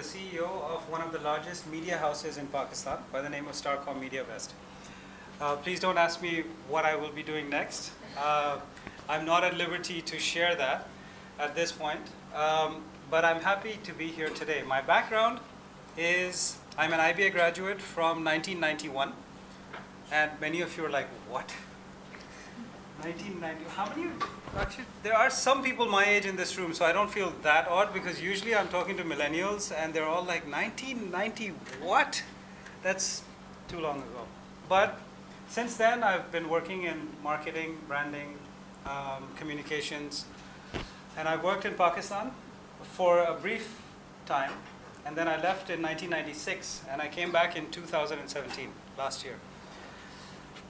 the CEO of one of the largest media houses in Pakistan by the name of Starcom Media West. Please don't ask me what I will be doing next. I'm not at liberty to share that at this point, but I'm happy to be here today. My background is I'm an IBA graduate from 1991, and many of you are like, what? 1990, how many? Actually, there are some people my age in this room, so I don't feel that odd because usually I'm talking to millennials and they're all like, 1990, what? That's too long ago. But since then, I've been working in marketing, branding, communications, and I've worked in Pakistan for a brief time, and then I left in 1996, and I came back in 2017, last year.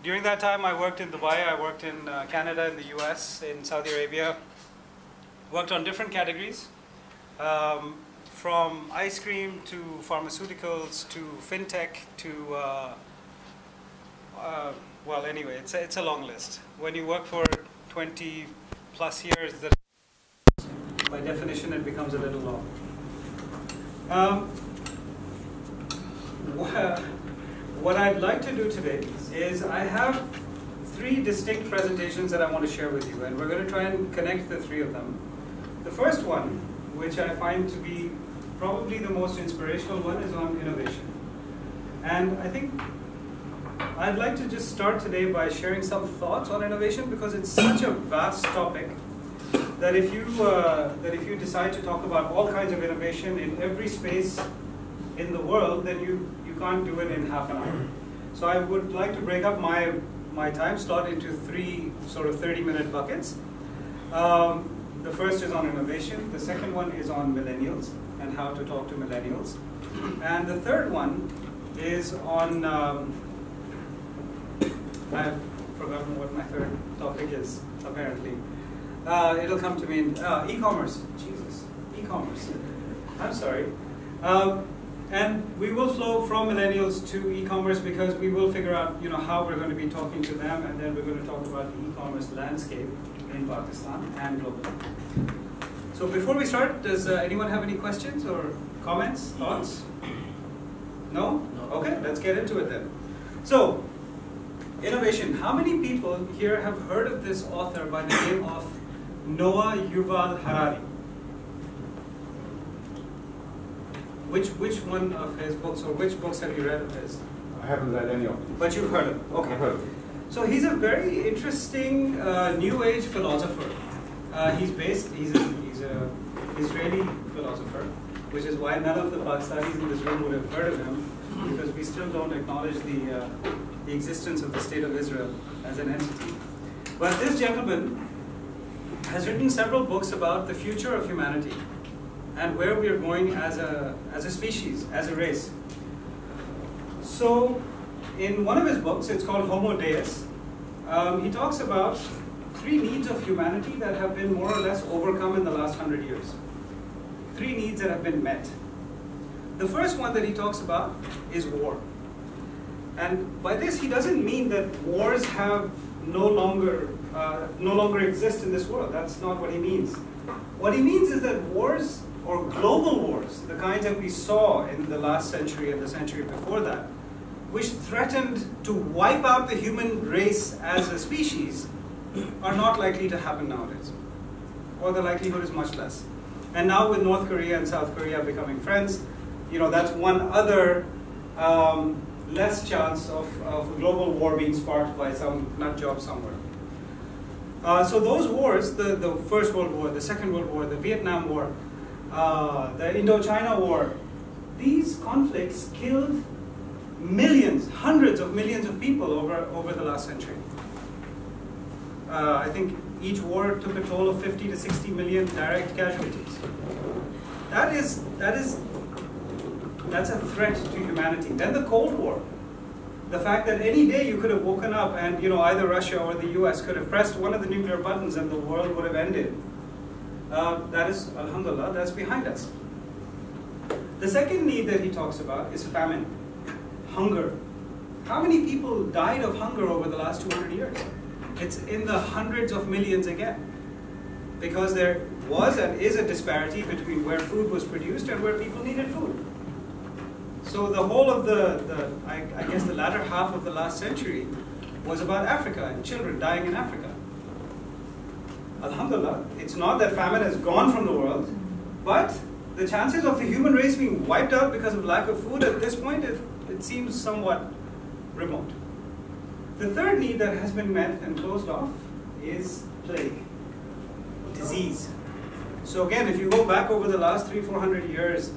During that time, I worked in Dubai, I worked in Canada, in the US, in Saudi Arabia, worked on different categories, from ice cream to pharmaceuticals to fintech to, well, anyway, it's a long list. When you work for 20 plus years, by definition, it becomes a little long. What I'd like to do today is I have 3 distinct presentations that I want to share with you, and we're going to try and connect the 3 of them. The first one, which I find to be probably the most inspirational one, is on innovation. And I think I'd like to just start today by sharing some thoughts on innovation because it's such a vast topic that if you decide to talk about all kinds of innovation in every space in the world, then you can't do it in half an hour. So I would like to break up my time slot into 3 sort of 30-minute buckets. The first is on innovation. The second one is on millennials and how to talk to millennials. And the third one is on, I've forgotten what my third topic is, apparently. It'll come to me in e-commerce. Jesus, e-commerce. I'm sorry. And we will flow from millennials to e-commerce because we will figure out, how we're going to be talking to them, and then we're going to talk about the e-commerce landscape in Pakistan and globally. So before we start, does anyone have any questions or comments, thoughts? No? Okay, let's get into it then. So, innovation. How many people here have heard of this author by the name of Noah Yuval Harari? Which one of his books, or which books have you read of his? I haven't read any of them. But you've heard of him? Okay. I've heard of him. So he's a very interesting New Age philosopher. He's an Israeli philosopher, which is why none of the Pakistanis in this room would have heard of him, because we still don't acknowledge the existence of the State of Israel as an entity. But this gentleman has written several books about the future of humanity and where we are going as a species, as a race. So, in one of his books, it's called Homo Deus, he talks about 3 needs of humanity that have been more or less overcome in the last 100 years. 3 needs that have been met. The first one that he talks about is war. And by this, he doesn't mean that wars have no longer exist in this world. That's not what he means. What he means is that wars, or global wars, the kinds that we saw in the last century and the century before that, which threatened to wipe out the human race as a species, are not likely to happen nowadays. Or the likelihood is much less. And now with North Korea and South Korea becoming friends, that's one other less chance of a global war being sparked by some nut job somewhere. So those wars, the First World War, the Second World War, the Vietnam War, the Indochina War, these conflicts killed millions, hundreds of millions of people over the last century. I think each war took a toll of 50 to 60 million direct casualties. That's a threat to humanity. Then the Cold War. The fact that any day you could have woken up and either Russia or the US could have pressed one of the nuclear buttons and the world would have ended. That is, alhamdulillah, that's behind us. The second need that he talks about is famine, hunger. How many people died of hunger over the last 200 years? It's in the hundreds of millions again, because was and is a disparity between where food was produced and where people needed food. So the whole of I guess the latter half of the last century was about Africa and children dying in Africa. Alhamdulillah, it's not that famine has gone from the world, but the chances of the human race being wiped out because of lack of food at this point, it seems somewhat remote. The third need that has been met and closed off is plague, disease. So again, if you go back over the last 300-400 years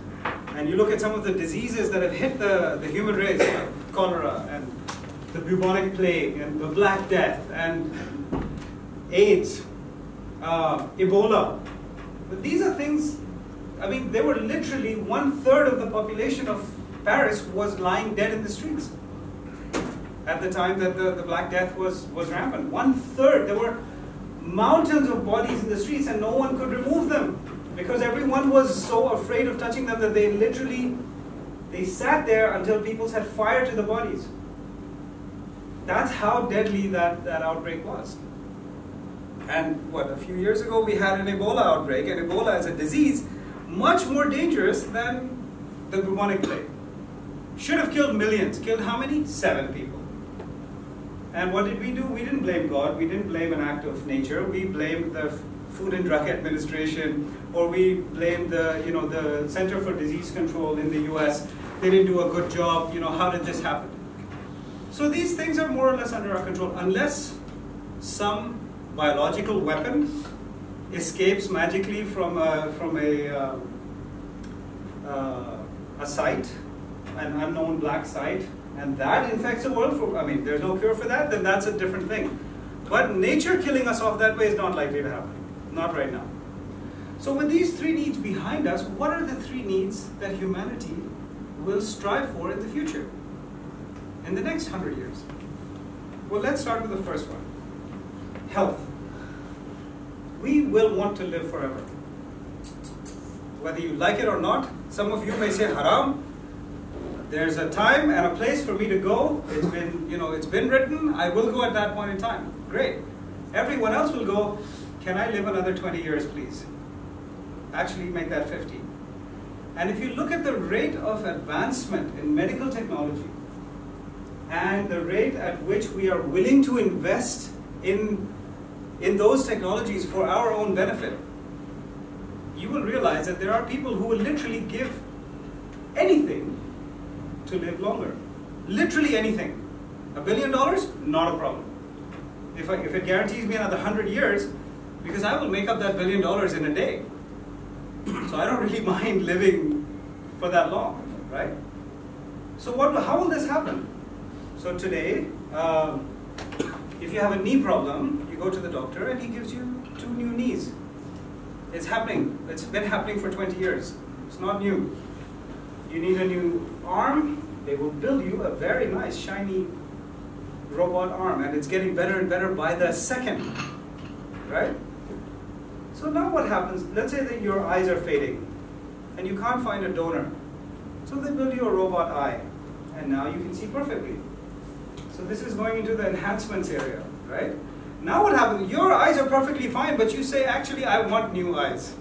and you look at some of the diseases that have hit the human race, like cholera and the bubonic plague and the Black Death and AIDS, Ebola. But these are things, I mean, they were literally 1/3 of the population of Paris was lying dead in the streets at the time that the Black Death was rampant. 1/3. There were mountains of bodies in the streets and no one could remove them because everyone was so afraid of touching them that they sat there until people set fire to the bodies. That's how deadly that outbreak was. And a few years ago we had an Ebola outbreak, and Ebola is a disease much more dangerous than the bubonic plague. Should have killed millions. Killed how many? 7 people. And what did we do? We didn't blame God. We didn't blame an act of nature. We blamed the Food and Drug Administration, or we blamed the Center for Disease Control in the US. They didn't do a good job. How did this happen? So these things are more or less under our control, unless some biological weapon escapes magically from a site, an unknown black site, and that infects the world. There's no cure for that, then that's a different thing. But nature killing us off that way is not likely to happen. Not right now. So with these 3 needs behind us, what are the 3 needs that humanity will strive for in the future? In the next 100 years? Well, let's start with the first one. Health. We will want to live forever. Whether you like it or not, some of you may say, haram, there's a time and a place for me to go. It's been written, I will go at that point in time. Great. Everyone else will go, can I live another 20 years, please? Actually, make that 50. And if you look at the rate of advancement in medical technology and the rate at which we are willing to invest in those technologies for our own benefit, you will realize that there are people who will literally give anything to live longer. Literally anything. $1 billion? Not a problem. If it guarantees me another 100 years, because I will make up that $1 billion in a day. So I don't really mind living for that long, right? So how will this happen? So today, if you have a knee problem, you go to the doctor and he gives you 2 new knees. It's happening. It's been happening for 20 years. It's not new. You need a new arm, they will build you a very nice, shiny robot arm, and it's getting better and better by the second, right? So now what happens? Let's say that your eyes are fading, and you can't find a donor. So they build you a robot eye, and now you can see perfectly. So this is going into the enhancements area, right? Now what happens? Your eyes are perfectly fine, but you say, actually, I want new eyes.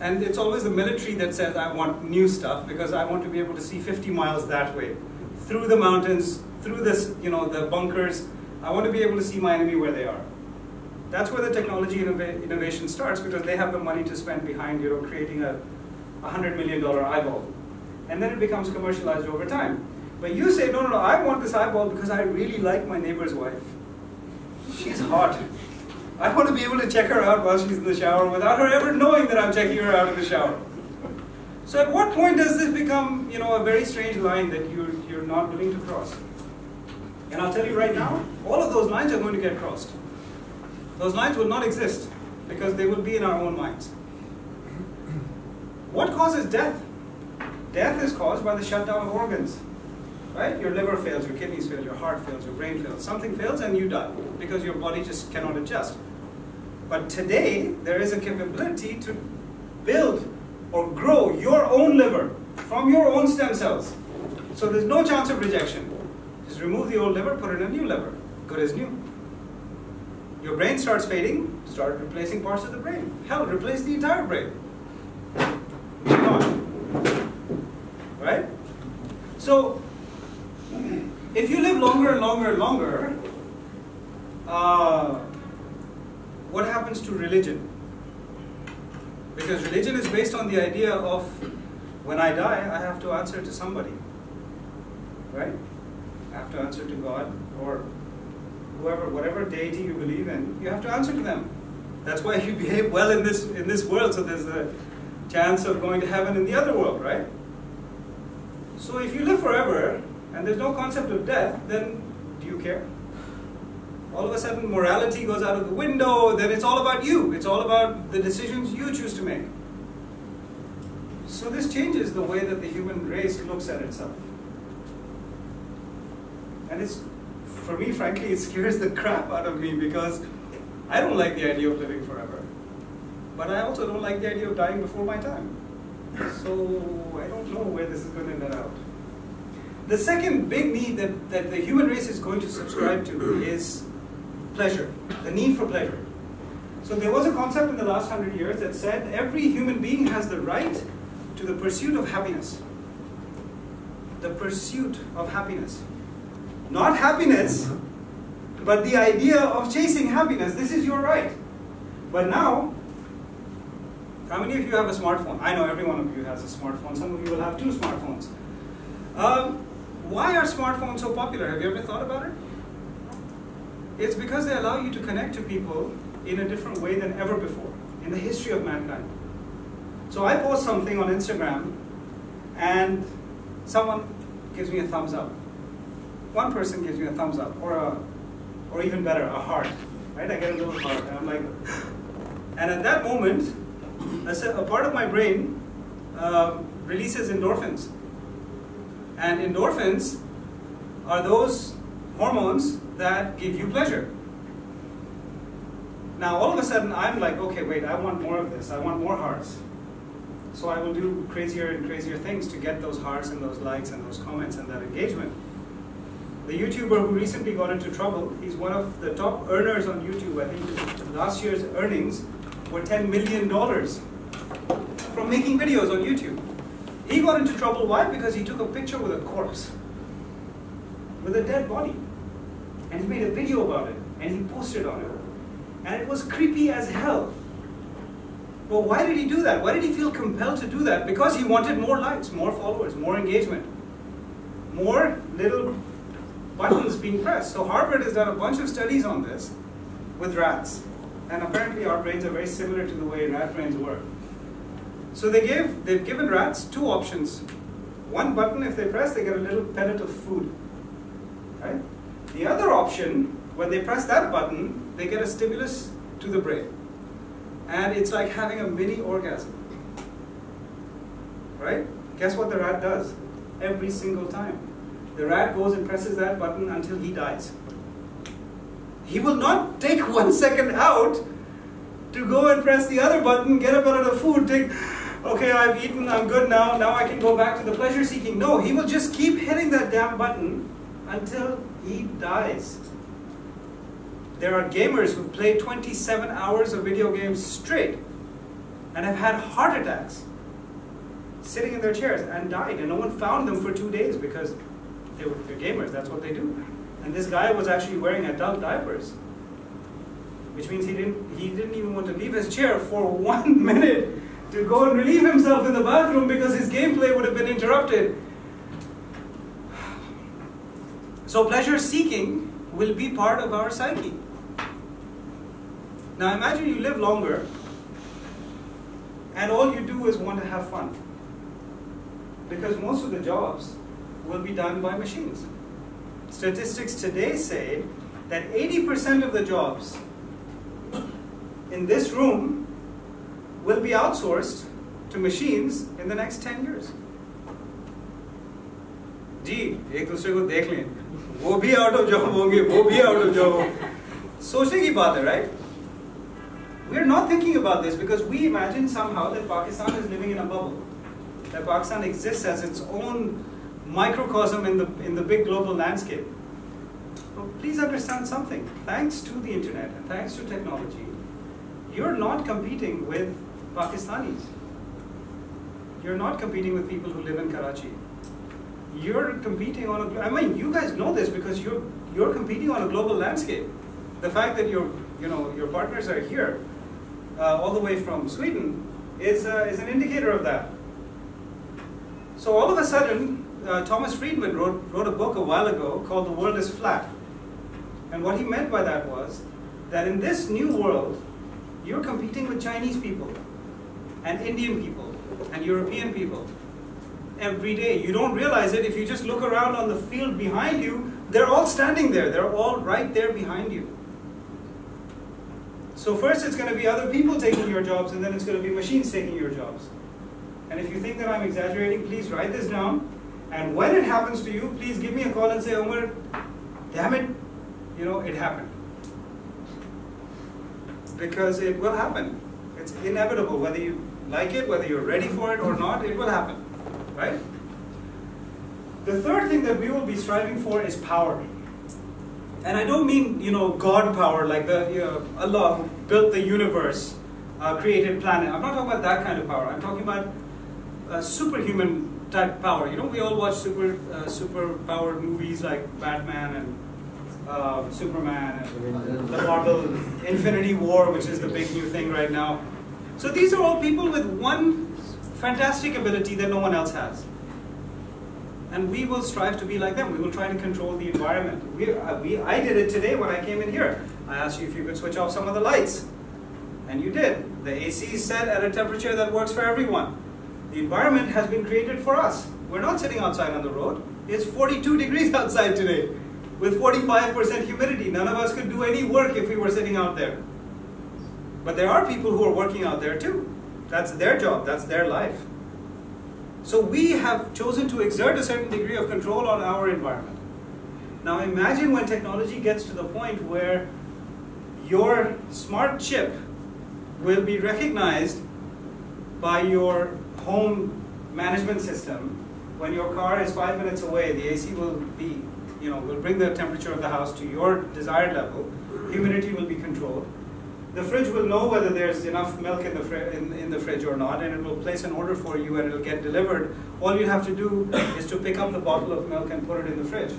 And it's always the military that says, I want new stuff, because I want to be able to see 50 miles that way, through the mountains, through this, the bunkers. I want to be able to see my enemy where they are. That's where the technology innovation starts, because they have the money to spend behind, creating a $100 million eyeball. And then it becomes commercialized over time. But you say, no, I want this eyeball because I really like my neighbor's wife. She's hot. I want to be able to check her out while she's in the shower without her ever knowing that I'm checking her out in the shower. So at what point does this become, a very strange line that you're not willing to cross? And I'll tell you right now, all of those lines are going to get crossed. Those lines will not exist because they will be in our own minds. What causes death? Death is caused by the shutdown of organs. Right? Your liver fails, your kidneys fail, your heart fails, your brain fails. Something fails and you die because your body just cannot adjust. But today, there is a capability to build or grow your own liver from your own stem cells. So there's no chance of rejection. Just remove the old liver, put in a new liver. Good as new. Your brain starts fading, start replacing parts of the brain. Hell, replace the entire brain. Right? So, if you live longer and longer and longer, what happens to religion? Because religion is based on the idea of when I die, I have to answer to somebody. Right? I have to answer to God or whoever, whatever deity you believe in, you have to answer to them. That's why you behave well in this world, so there's a chance of going to heaven in the other world, right? So if you live forever and there's no concept of death, then do you care? All of a sudden morality goes out of the window, then it's all about you. It's all about the decisions you choose to make. So this changes the way that the human race looks at itself. And it's, for me, frankly, it scares the crap out of me because I don't like the idea of living forever. But I also don't like the idea of dying before my time. So I don't know where this is going to net out. The second big need that the human race is going to subscribe to is pleasure, the need for pleasure. So there was a concept in the last 100 years that said every human being has the right to the pursuit of happiness. The pursuit of happiness. Not happiness, but the idea of chasing happiness. This is your right. But now, how many of you have a smartphone? I know every one of you has a smartphone. Some of you will have 2 smartphones. Why are smartphones so popular? Have you ever thought about it? It's because they allow you to connect to people in a different way than ever before in the history of mankind. So I post something on Instagram and someone gives me a thumbs up. One person gives me a thumbs up, or even better, a heart. Right? I get a little heart, and I'm like, and at that moment, a part of my brain releases endorphins. And endorphins are those hormones that give you pleasure. Now, all of a sudden, I'm like, okay, wait, I want more of this. I want more hearts. So I will do crazier and crazier things to get those hearts and those likes and those comments and that engagement. The YouTuber who recently got into trouble, he's one of the top earners on YouTube. I think last year's earnings were $10 million from making videos on YouTube. He got into trouble, why? Because he took a picture with a corpse, with a dead body. And he made a video about it, and he posted on it. And it was creepy as hell. Well, why did he do that? Why did he feel compelled to do that? Because he wanted more likes, more followers, more engagement, more little buttons being pressed. So Harvard has done a bunch of studies on this with rats. And apparently our brains are very similar to the way rat brains work. So they've given rats 2 options. One button, if they press, they get a little pellet of food. Right? The other option, when they press that button, they get a stimulus to the brain. And it's like having a mini orgasm. Right? Guess what the rat does? Every single time. The rat goes and presses that button until he dies. He will not take 1 second out to go and press the other button, get a bit of the food, take, okay, I've eaten, I'm good now I can go back to the pleasure seeking. No, he will just keep hitting that damn button until he dies. There are gamers who've played 27 hours of video games straight and have had heart attacks sitting in their chairs and died, and no one found them for 2 days because they're gamers, that's what they do. And this guy was actually wearing adult diapers, which means he didn't even want to leave his chair for 1 minute to go and relieve himself in the bathroom because his gameplay would have been interrupted. So pleasure seeking will be part of our psyche. Now imagine you live longer and all you do is want to have fun, because most of the jobs will be done by machines. Statistics today say that 80% of the jobs in this room will be outsourced to machines in the next 10 years. जी, एक दूसरे को देख लें, वो भी out of job होंगे, वो भी out of job होंगे. सोचने की बात है, right? We are not thinking about this because we imagine somehow that Pakistan is living in a bubble, that Pakistan exists as its own microcosm in the big global landscape. So please understand something. Thanks to the internet and thanks to technology, you're not competing with Pakistanis. You're not competing with people who live in Karachi. You're competing on I mean, you guys know this because you're competing on a global landscape. The fact that your partners are here, all the way from Sweden, is an indicator of that. So all of a sudden, Thomas Friedman wrote a book a while ago called The World is Flat. And what he meant by that was that in this new world, you're competing with Chinese people and Indian people and European people every day. You don't realize it. If you just look around on the field behind you, they're all standing there. They're all right there behind you. So first it's going to be other people taking your jobs, and then it's going to be machines taking your jobs. And if you think that I'm exaggerating, please write this down. And when it happens to you, please give me a call and say, Umar, damn it, it happened. Because it will happen. It's inevitable. Whether you like it, whether you're ready for it or not, it will happen. Right? The third thing that we will be striving for is power. And I don't mean, God power, like Allah who built the universe, created planet. I'm not talking about that kind of power. I'm talking about superhuman type power. We all watch super powered movies like Batman and Superman and the Marvel Infinity War, which is the big new thing right now. So these are all people with one fantastic ability that no one else has. And we will strive to be like them. We will try to control the environment. I did it today when I came in here. I asked you if you could switch off some of the lights. And you did. The AC is set at a temperature that works for everyone. The environment has been created for us. We're not sitting outside on the road. It's 42 degrees outside today with 45% humidity. None of us could do any work if we were sitting out there. But there are people who are working out there too. That's their job. That's their life. So we have chosen to exert a certain degree of control on our environment. Now imagine when technology gets to the point where your smart chip will be recognized by your home management system. When your car is 5 minutes away, the AC will be, will bring the temperature of the house to your desired level. Humidity will be controlled. The fridge will know whether there's enough milk in the fridge or not, and it will place an order for you and it will get delivered. All you have to do is to pick up the bottle of milk and put it in the fridge,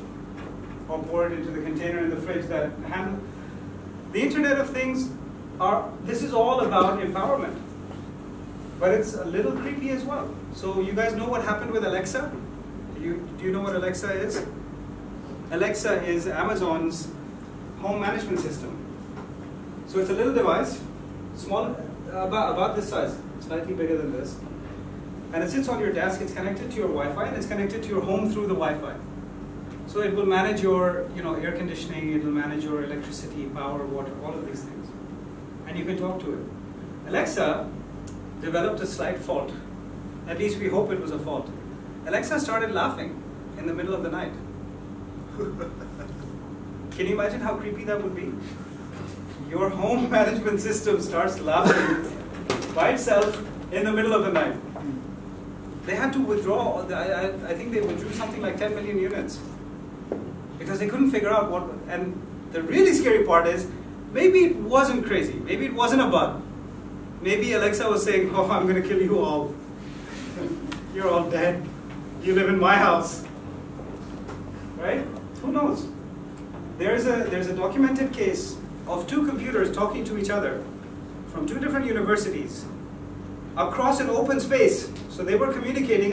or pour it into the container in the fridge that handle. The Internet of Things this is all about empowerment, but it's a little creepy as well. So you guys know what happened with Alexa? Do you know what Alexa is? Alexa is Amazon's home management system. So it's a little device, small, about this size, slightly bigger than this. And it sits on your desk, it's connected to your Wi-Fi, and it's connected to your home through the Wi-Fi. So it will manage your air conditioning, it will manage your electricity, power, water, all of these things. And you can talk to it. Alexa developed a slight fault. At least we hope it was a fault. Alexa started laughing in the middle of the night. Can you imagine how creepy that would be? Your home management system starts laughing by itself in the middle of the night. They had to withdraw, I think they withdrew something like 10 million units because they couldn't figure out what, and the really scary part is, maybe it wasn't crazy, maybe it wasn't a bug. Maybe Alexa was saying, oh, I'm going to kill you all. You're all dead. You live in my house. Right? Who knows? There's a documented case of two computers talking to each other from two different universities across an open space. So they were communicating